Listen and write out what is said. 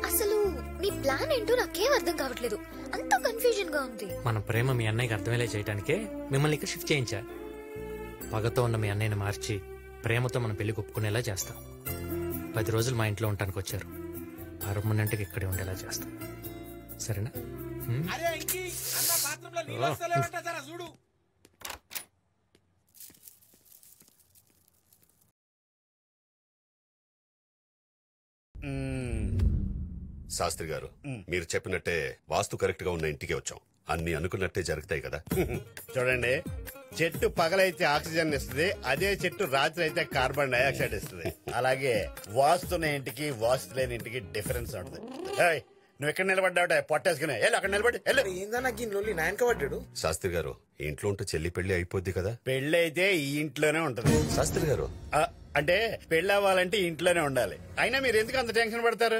అసలు నీ ప్లాన్ ఏంటో నాకేం అర్థం కావట్లేదు, అంత కన్ఫ్యూజన్ గా ఉంది. మన ప్రేమ మీ అన్నయ్యకి అర్థమయ్యేలా చేయడానికే మిమ్మల్ని ఇక్కడ షిఫ్ట్ చేయించా. పగతో ఉన్న మీ అన్నయ్యని మార్చి ప్రేమతో మన పెళ్లి ఒప్పుకునేలా చేస్తాం. 10 రోజులు మా ఇంట్లో ఉండటానికి వచ్చారు, పర్మనెంట్గా ఇక్కడే ఉండేలా చేస్తాం. సరేనా? శాస్త్రి గారు, మీరు చెప్పినట్టే వాస్తు కరెక్ట్ గా ఉన్న ఇంటికి వచ్చాం. అన్ని అనుకున్నట్టే జరుగుతాయి కదా. చూడండి, చెట్టు పగలైతే ఆక్సిజన్ ఇస్తుంది, అదే చెట్టు రాత్రి అయితే కార్బన్ డైఆక్సైడ్ ఇస్తుంది. అలాగే వాస్తున్న ఇంటికి వాస్తు లేని ఇంటికి డిఫరెన్స్ ఉంటుంది. నువ్వు ఎక్కడ నిలబడ్డావుట పొట్టేసుకునే అక్కడ నిలబడి శాస్త్రి గారు, ఇంట్లో ఉంటే చెల్లి పెళ్లి అయిపోద్ది కదా. పెళ్లి అయితే ఈ ఇంట్లోనే ఉంటది. శాస్త్రి గారు, అంటే పెళ్లి అవ్వాలంటే ఇంట్లోనే ఉండాలి. అయినా మీరు ఎందుకు అంత టెన్షన్ పడతారు?